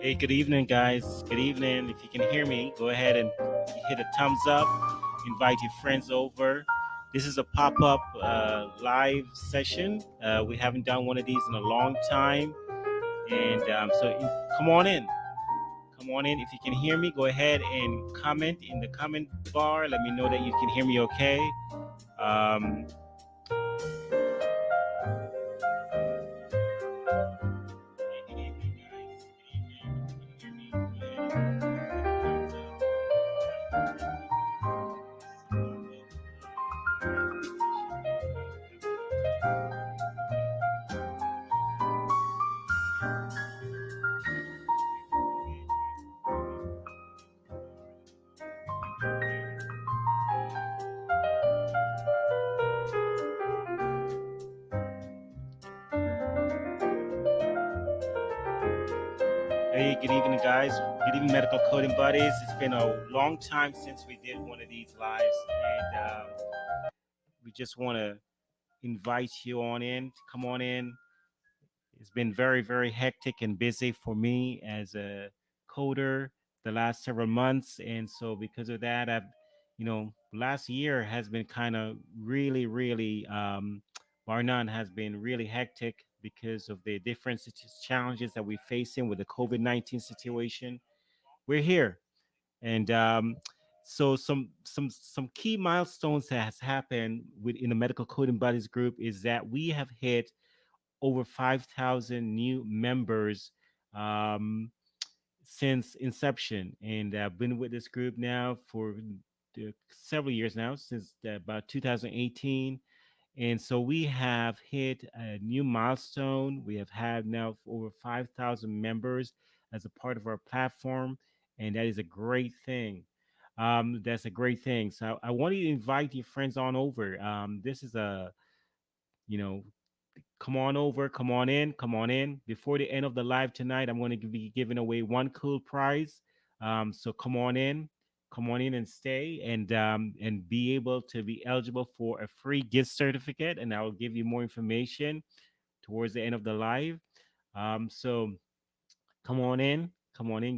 Hey, good evening, guys. Good evening. If you can hear me, go ahead and hit a thumbs up. Invite your friends over. This is a pop up live session. We haven't done one of these in a long time. And come on in. Come on in. If you can hear me, go ahead and comment in the comment bar. Let me know that you can hear me okay. Um, good evening, guys. Good evening. If you can hear me, go ahead and hit a thumbs Hey, good evening, guys. Good evening, medical coding buddies. It's been a long time since we did one of these lives, and we just want to invite you on in. Come on in. It's been very, very hectic and busy for me as a coder the last several months, and so because of that, last year has been kind of really, really, bar none, has been really hectic because of the different challenges that we're facing with the COVID-19 situation. We're here, and so some key milestones that has happened within the medical coding buddies group is that we have hit over 5,000 new members um, since inception, and I've been with this group now for several years now, since about 2018. And so we have hit a new milestone. We have had now over 5,000 members as a part of our platform, and that is a great thing. That's a great thing. So I want you to invite your friends on over. This is a, you know, come on over, come on in, come on in. Before the end of the live tonight, I'm going to be giving away one cool prize. So come on in and stay, and be able to be eligible for a free gift certificate. And I will give you more information towards the end of the live. So come on in,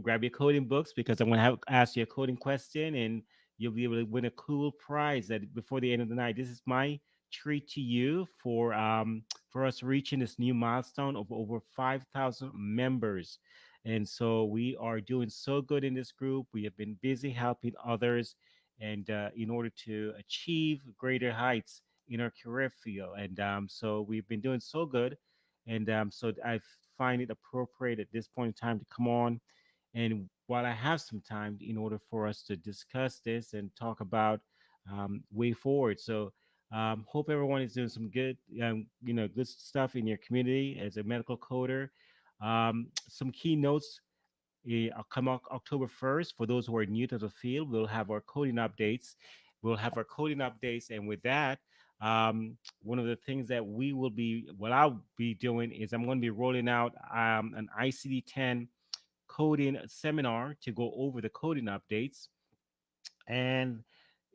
grab your coding books because I'm going to have ask you a coding question, and you'll be able to win a cool prize that before the end of the night. This is my treat to you for us reaching this new milestone of over 5,000 members. And so we are doing so good in this group. We have been busy helping others, and in order to achieve greater heights in our career field. And so we've been doing so good, and so I find it appropriate at this point in time to come on. And while I have some time, in order for us to discuss this and talk about way forward. So hope everyone is doing some good, good stuff in your community as a medical coder. Some key notes come October 1st. For those who are new to the field, we'll have our coding updates. We'll have our coding updates. And with that, one of the things that what I'll be doing is I'm going to be rolling out an ICD-10 coding seminar to go over the coding updates, and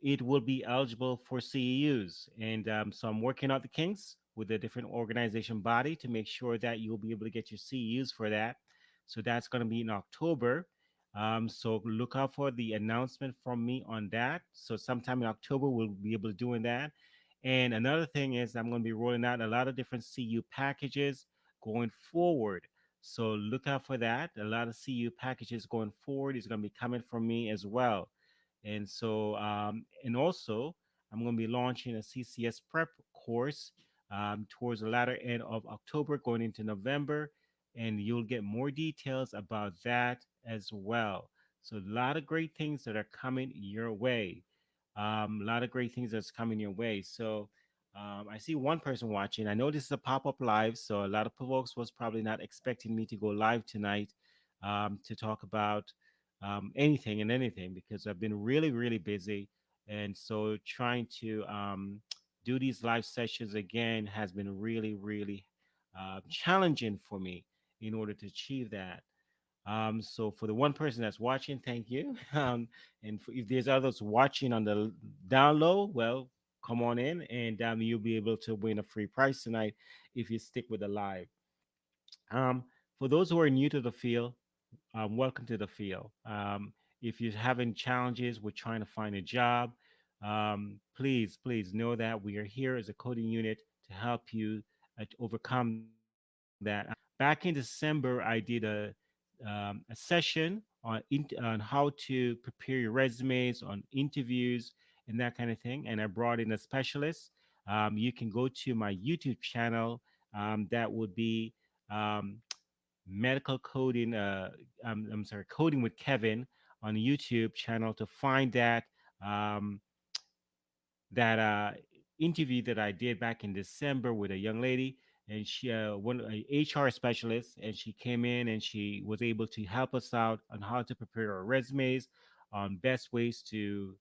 it will be eligible for CEUs. And so I'm working out the kinks with a different organization body to make sure that you'll be able to get your CEUs for that. So that's going to be in October. So look out for the announcement from me on that. So sometime in October, we'll be able to doing that. And another thing is I'm going to be rolling out a lot of different CU packages going forward. So look out for that. A lot of CU packages going forward is going to be coming from me as well. And so, and also, I'm going to be launching a CCS prep course towards the latter end of October, going into November, and you'll get more details about that as well. So, a lot of great things that are coming your way. A lot of great things that's coming your way. So, I see one person watching. I know this is a pop-up live, so a lot of folks was probably not expecting me to go live tonight to talk about anything and anything because I've been really, really busy. And so trying to do these live sessions again has been really, really challenging for me in order to achieve that. So for the one person that's watching, thank you. And if there's others watching on the down low, well, come on in, and you'll be able to win a free prize tonight if you stick with the live. Um, for those who are new to the field, welcome to the field. If you're having challenges with trying to find a job, please know that we are here as a coding unit to help you overcome that. Back in December, I did a session on how to prepare your resumes on interviews and that kind of thing, and I brought in a specialist. You can go to my YouTube channel. That would be um, medical coding. I'm sorry, coding with Kevin on the YouTube channel to find um, that interview that I did back in December with a young lady, and she one a HR specialist, and she came in and she was able to help us out on how to prepare our resumes, on best ways to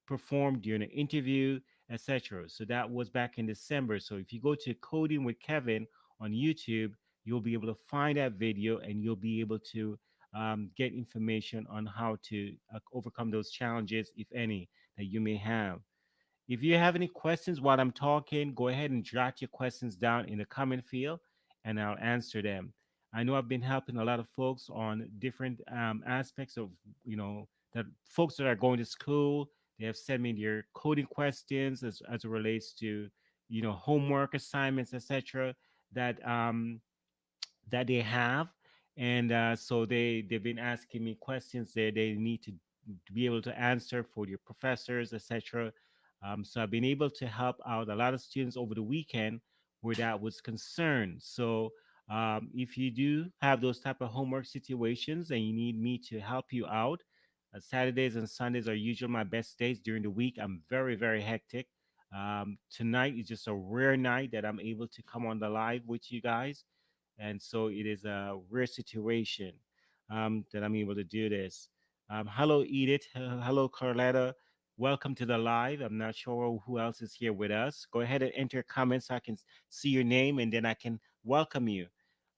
perform during an interview, etc. So that was back in December. So if you go to Coding with Kevin on YouTube, you'll be able to find that video and you'll be able to get information on how to overcome those challenges, if any, that you may have. If you have any questions while I'm talking, go ahead and jot your questions down in the comment field and I'll answer them. I know I've been helping a lot of folks on different aspects of, that folks that are going to school, they have sent me their coding questions as it relates to, homework assignments, etc. that that they have, and so they've been asking me questions that they need to be able to answer for your professors, etc. So I've been able to help out a lot of students over the weekend where that was concerned. So if you do have those type of homework situations and you need me to help you out, Saturdays and Sundays are usually my best days. During the week I'm very hectic. Tonight is just a rare night that I'm able to come on the live with you guys, and so it is a rare situation that I'm able to do this. Hello, Edith. Hello, Carletta. Welcome to the live. I'm not sure who else is here with us. Go ahead and enter comments so I can see your name and then I can welcome you.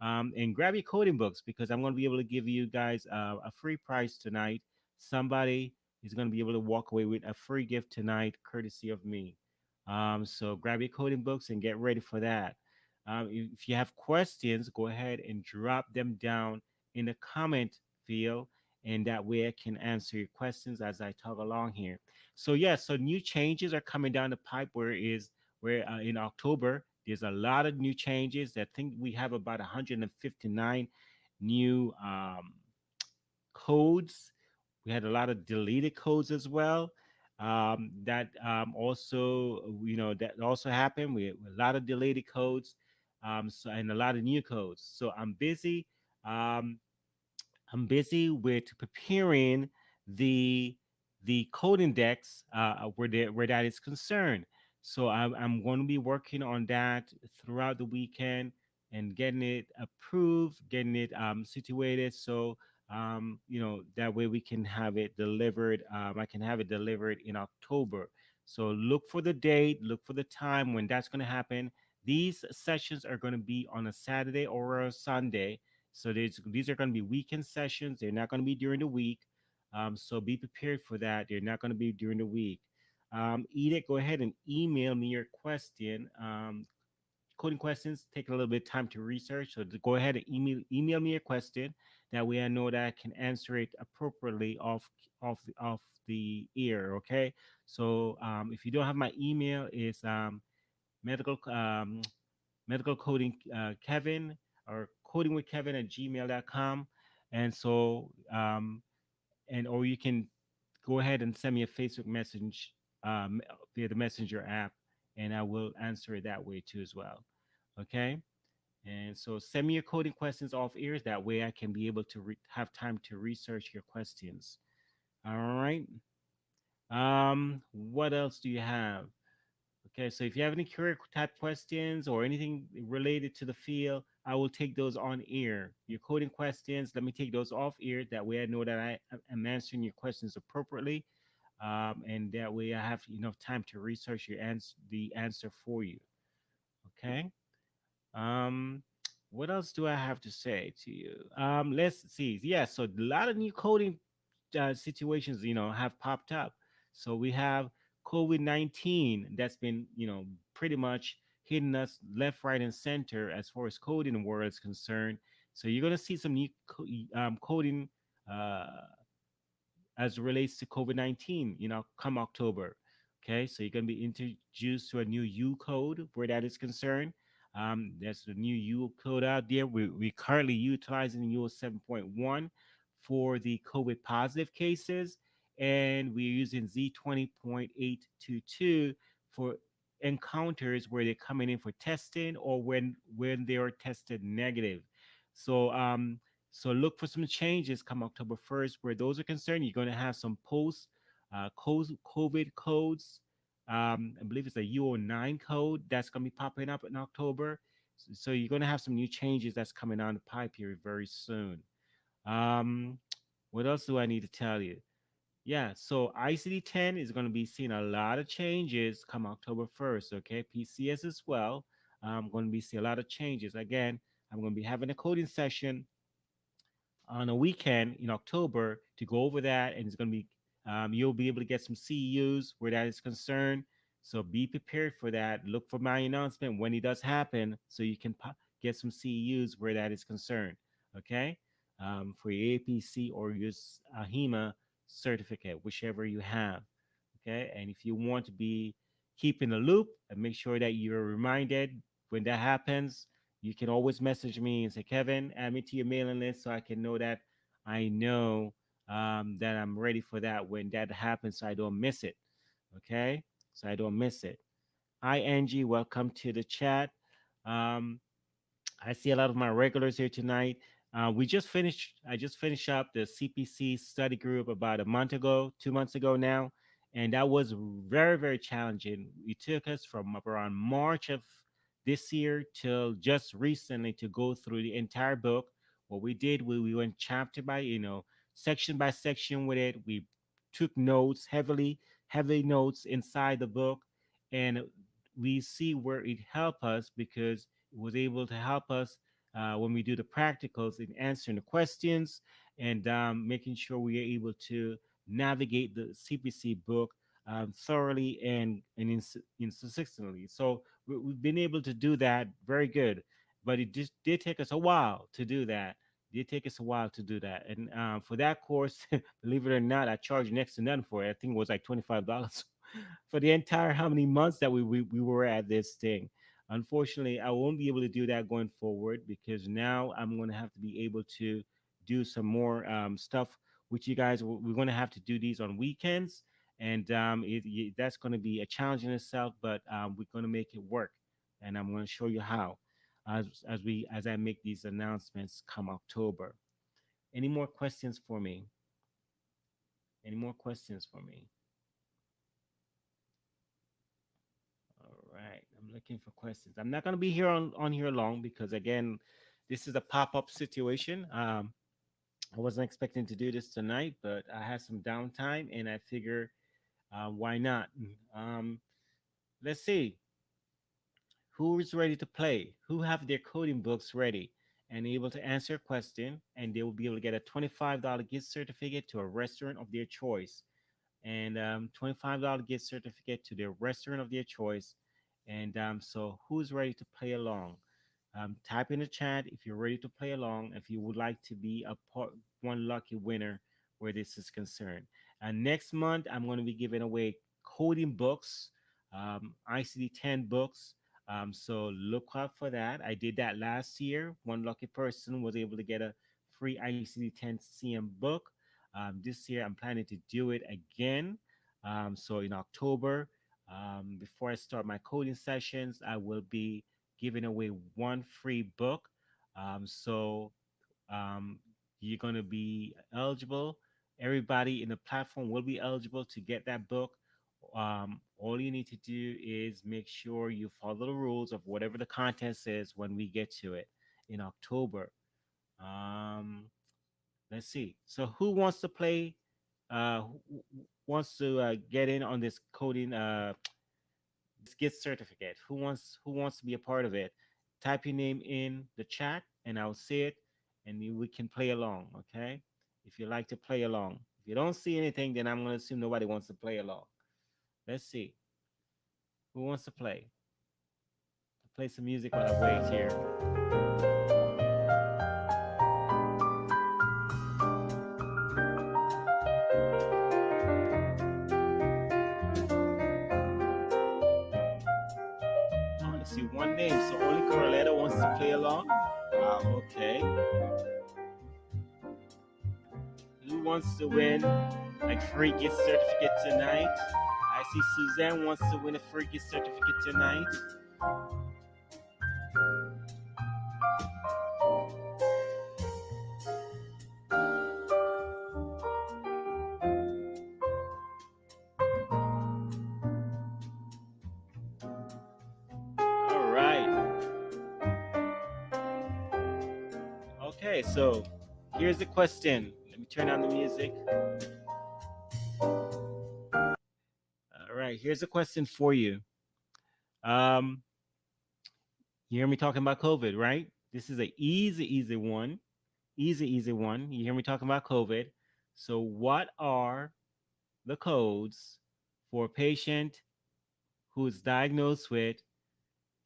And grab your coding books because I'm going to be able to give you guys a free prize tonight. Somebody is going to be able to walk away with a free gift tonight, courtesy of me. So grab your coding books and get ready for that. If you have questions, go ahead and drop them down in the comment field, and that way I can answer your questions as I talk along here. So yeah, so new changes are coming down the pipe. Where in October there's a lot of new changes. I think we have about 159 new codes. We had a lot of deleted codes as well. That also, that also happened. We had a lot of deleted codes, so and a lot of new codes. So Um, I'm busy with preparing the the code index where that is concerned. So I'm going to be working on that throughout the weekend and getting it approved, getting it situated. So that way we can have it delivered. I can have it delivered in October. So look for the date, look for the time when that's going to happen. These sessions are going to be on a Saturday or a Sunday, so these are going to be weekend sessions. They're not going to be during the week. So be prepared for that. They're not going to be during the week. Edith, go ahead and email me your question. Coding questions take a little bit of time to research. So go ahead and email me your question. That way I know that I can answer it appropriately off the ear. Okay. So if you don't have my email, it's medical medical coding Kevin or coding with Kevin at gmail.com. And so, or you can go ahead and send me a Facebook message via the Messenger app, and I will answer it that way too as well. Okay. And so send me your coding questions off ears. That way I can be able to have time to research your questions. All right. What else do you have? Okay, so if you have any career type questions or anything related to the field, I will take those on air. Your coding questions, let me take those off air. That way I know that I am answering your questions appropriately. And that way I have enough time to research the answer for you. Okay. Um, what else do I have to say to you? Let's see. Yeah, so a lot of new coding situations, have popped up. So we have COVID-19 that's been, pretty much hitting us left, right, and center as far as coding the world is concerned. So you're going to see some new coding uh, as it relates to COVID 19, come October. Okay, so you're going to be introduced to a new U code where that is concerned. There's a new U code out there. We're currently utilizing U 7.1 for the COVID positive cases, and we're using Z20.822 for encounters where they're coming in for testing or when they are tested negative. So so look for some changes come October 1st where those are concerned. You're going to have some post COVID codes. I believe it's a UO9 code that's going to be popping up in October. So you're going to have some new changes that's coming down the pipe here very soon. Um, what else do I need to tell you? Yeah, so ICD-10 is going to be seeing a lot of changes come October 1st, okay? PCS as well. I'm going to be seeing a lot of changes. Again, I'm going to be having a coding session on a weekend in October to go over that, and it's going to be you'll be able to get some CEUs where that is concerned. So be prepared for that. Look for my announcement when it does happen, so you can get some CEUs where that is concerned. Okay, for your APC or your HEMA certificate, whichever you have. Okay, and if you want to be keeping a loop and make sure that you're reminded when that happens, you can always message me and say, Kevin, add me to your mailing list so I can know that I know that I'm ready for that when that happens so I don't miss it. Okay? So I don't miss it. Hi, Angie. Welcome to the chat. Um, I see a lot of my regulars here tonight. We just finished. I just finished up the CPC study group about a month ago, 2 months ago now, and that was very, very challenging. It took us from around March of this year till just recently to go through the entire book. What we did, we went chapter by, section by section with it. We took notes, heavy notes inside the book, and we see where it helped us because was able to help us when we do the practicals in answering the questions and making sure we are able to navigate the CPC book thoroughly and consistently. So we've been able to do that very good, but it just did take us a while to do that. It did take us a while to do that, and for that course, believe it or not, I charged next to none for it. I think it was like $25 for the entire how many months that we were at this thing. Unfortunately, I won't be able to do that going forward because now I'm going to have to be able to do some more stuff with you guys. We're going to have to do these on weekends, and that's going to be a challenge in itself. But we're going to make it work, and I'm going to show you how as I make these announcements come October. Any more questions for me? Any more questions for me? All right, I'm looking for questions. I'm not going to be here on here long because again, this is a pop up situation. I wasn't expecting to do this tonight, but I had some downtime, and I figure why not? Um, let's see who is ready to play. Who have their coding books ready and able to answer a question, and they will be able to get a $25 gift certificate to a restaurant of their choice and $25 gift certificate to their restaurant of their choice. And so, who's ready to play along? Type in the chat if you're ready to play along. If you would like to be a part, one lucky winner where this is concerned. And next month, I'm going to be giving away coding books, ICD-10 books. So look out for that. I did that last year. One lucky person was able to get a free ICD-10 CM book. This year, I'm planning to do it again. So in October, before I start my coding sessions, I will be giving away one free book. So um, you're going to be eligible. Everybody in the platform will be eligible to get that book. All you need to do is make sure you follow the rules of whatever the contest is when we get to it in October. Um, let's see. So who wants to play? Who wants to get in on this coding this gift certificate? Who wants to be a part of it? Type your name in the chat, and I'll see it, and we can play along. Okay? If you like to play along. If you don't see anything, then I'm gonna assume nobody wants to play along. Let's see. Who wants to play? I'll play some music while I wait here. One name. So only Carletta wants to play along. Wow. Okay. Who wants to win like free gift certificate tonight? I see Suzanne wants to win a free gift certificate tonight. All right. Okay, so here's the question. Let me turn on the music. All right, here's a question for you. Um, you hear me talking about COVID, right? This is a easy one. Easy one. You hear me talking about COVID. So, what are the codes for a patient who is diagnosed with,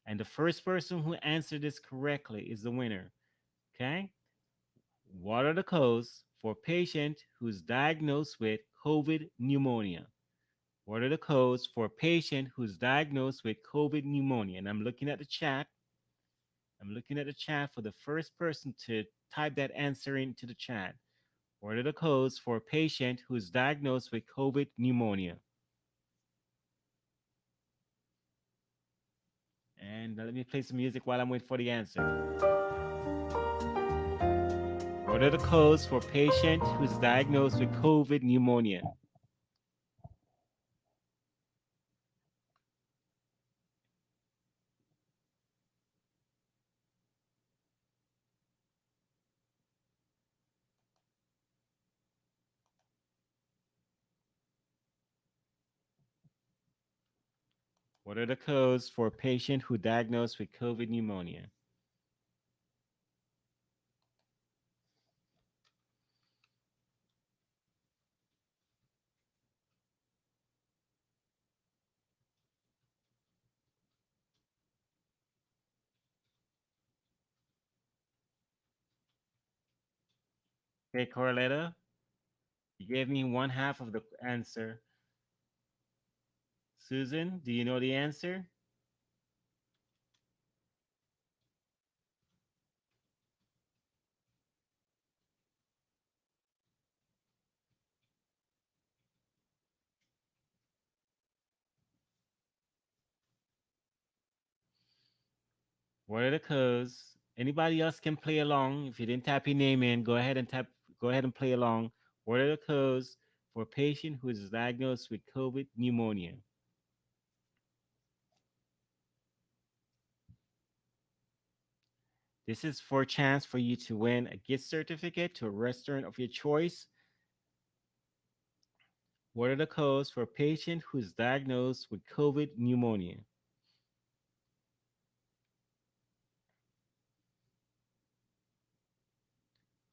and the first person who answered this correctly is the winner. Okay? What are the codes for a patient who's diagnosed with COVID pneumonia? What are the codes for a patient who's diagnosed with COVID pneumonia? And I'm looking at the chat. I'm looking at the chat for the first person to type that answer into the chat. What are the codes for a patient who's diagnosed with COVID pneumonia? And let me play some music while I'm waiting for the answer. What are the codes for a patient who's diagnosed with COVID pneumonia? What are the codes for a patient who diagnosed with COVID pneumonia? Okay, Corletta, you gave me one half of the answer. Susan, do you know the answer? What are the codes? Anybody else can play along. If you didn't type your name in, go ahead and type. Go ahead and play along. What are the codes for a patient who is diagnosed with COVID pneumonia? This is for a chance for you to win a gift certificate to a restaurant of your choice. What are the codes for a patient who is diagnosed with COVID pneumonia?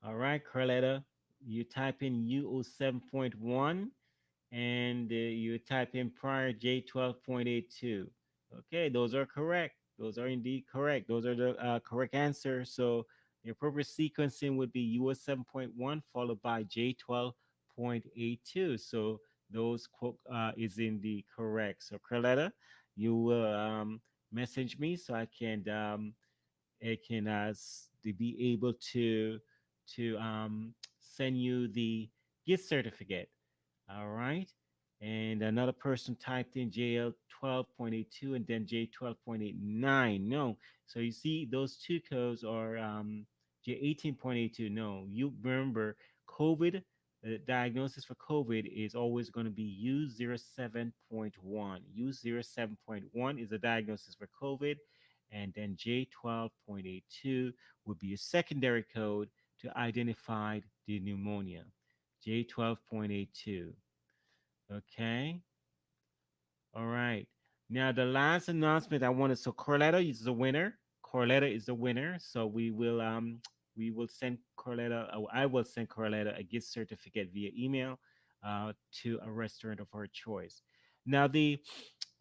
All right, Carletta, you type in UO7.1 and you type in prior J12.82. Okay, those are correct. Those are indeed correct. Those are the correct answers. So the appropriate sequencing would be US7.1 followed by J12.82. So those is in the correct. So Carletta, you will message me so I can to be able to send you the gift certificate. All right. And another person typed in JL 12.82 and then J 12.89. No. So you see, those two codes are J 18.82. No, you remember COVID, the diagnosis for COVID is always going to be U07.1. U07.1 is the diagnosis for COVID. And then J12.82 would be a secondary code to identify the pneumonia. J12.82. Okay. All right. Now the last announcement I wanted. So Corletta is the winner. Corletta is the winner. So we will send Corletta. I will send Corletta a gift certificate via email to a restaurant of her choice. Now the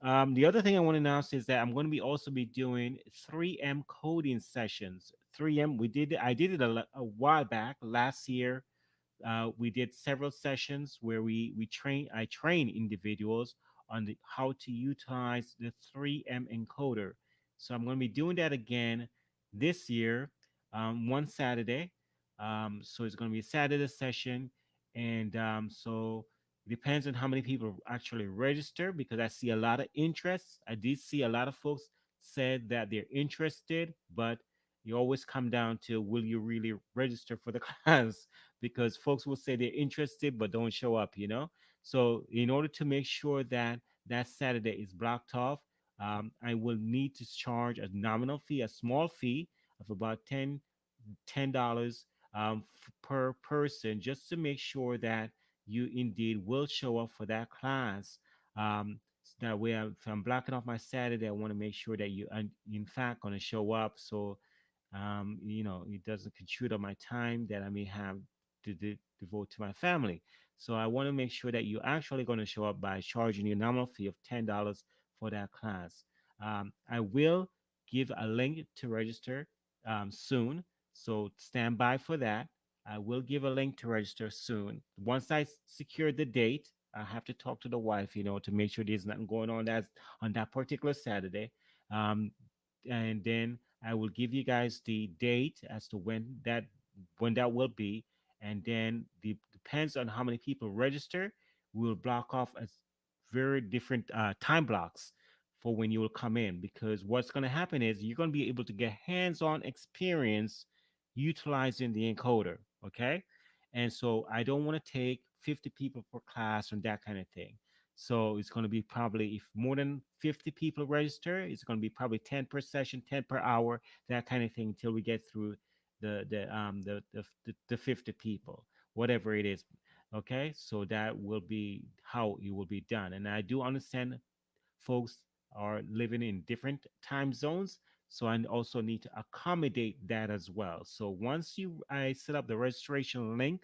other thing I want to announce is that I'm going to be also be doing 3M coding sessions. 3M we did I did it a while back last year. We did several sessions where I train individuals on how to utilize the 3M encoder. So I'm going to be doing that again this year, one Saturday. So it's going to be a Saturday session, and so it depends on how many people actually register because I see a lot of interest. I did see a lot of folks said that they're interested, but you always come down to will you really register for the class? Because folks will say they're interested but don't show up, you know. So in order to make sure that that Saturday is blocked off, I will need to charge a nominal fee, a small fee of about $10 per person, just to make sure that you indeed will show up for that class. That way, if I'm blocking off my Saturday, I want to make sure that you are in fact going to show up. So it doesn't contribute on my time that I may have to devote to my family. So I want to make sure that you're actually going to show up by charging you a nominal fee of $10 for that class. I will give a link to register soon, so stand by for that. I will give a link to register soon. Once I secure the date, I have to talk to the wife, to make sure there's nothing going on that particular Saturday. Um, and then I will give you guys the date as to when that will be, and then depends on how many people register. We will block off as very different time blocks for when you will come in, because what's going to happen is you're going to be able to get hands-on experience utilizing the encoder. Okay, and so I don't want to take 50 people per class and that kind of thing. So it's going to be probably, if more than 50 people register, it's going to be probably 10 per session, 10 per hour, that kind of thing, until we get through the 50 people, whatever it is. Okay, so that will be how it will be done. And I do understand folks are living in different time zones, so I also need to accommodate that as well. So once I set up the registration link,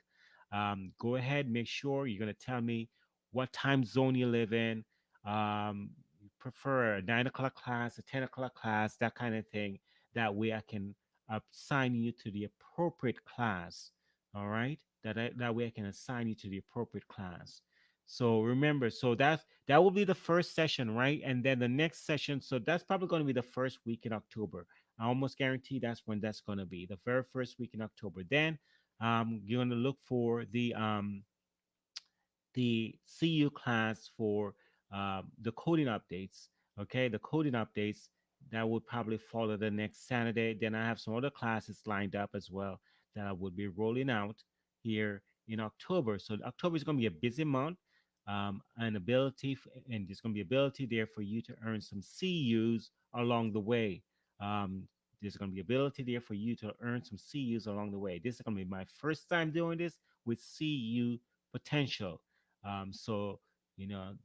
go ahead, make sure you're going to tell me what time zone you live in. You prefer a 9 o'clock class, a 10 o'clock class, that kind of thing. That way I can assign you to the appropriate class. All right, that way I can assign you to the appropriate class. So remember, so that will be the first session, right? And then the next session, so that's probably going to be the first week in October. I almost guarantee that's when that's going to be, the very first week in October. Then you're going to look for the CU class for the coding updates. Okay, the coding updates that would probably follow the next Saturday. Then I have some other classes lined up as well that I will be rolling out here in October. So October is going to be a busy month, and there's going to be ability there for you to earn some CUs along the way. Um, there's going to be ability there for you to earn some CUs along the way. This is going to be my first time doing this with CU potential. So,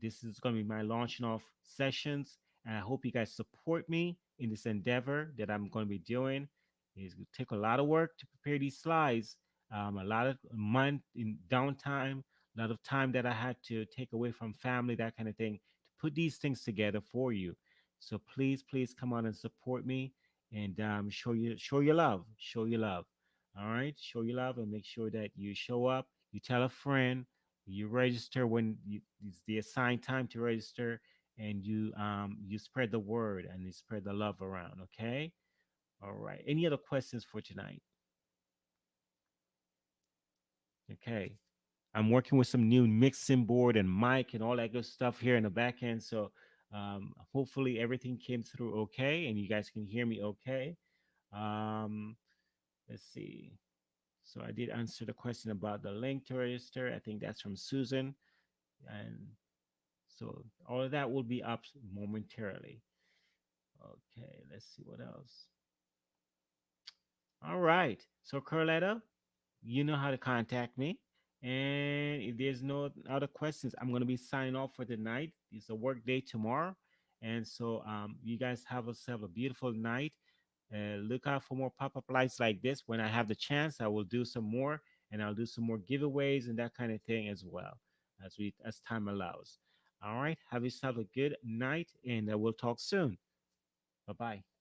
this is going to be my launching off sessions. And I hope you guys support me in this endeavor that I'm going to be doing. It's going to take a lot of work to prepare these slides, a lot of month in downtime, a lot of time that I had to take away from family, that kind of thing, to put these things together for you. So please, please come on and support me, and show your love, show your love. All right, show your love, and make sure that you show up. You tell a friend, you register when it's the assigned time to register, and you spread the word and you spread the love around. Okay. All right, any other questions for tonight? Okay, I'm working with some new mixing board and mic and all that good stuff here in the back end, so hopefully everything came through okay and you guys can hear me okay. um let's see. So I did answer the question about the link to register. I think that's from Susan. And so all of that will be up momentarily. Okay, let's see what else. All right. So Carletta, you know how to contact me. And if there's no other questions, I'm gonna be signing off for the night. It's a work day tomorrow. And so you guys have yourself a beautiful night. Look out for more pop-up lights like this. When I have the chance, I will do some more, and I'll do some more giveaways and that kind of thing as well, as time allows. All right. Have yourself a good night, and we'll talk soon. Bye bye.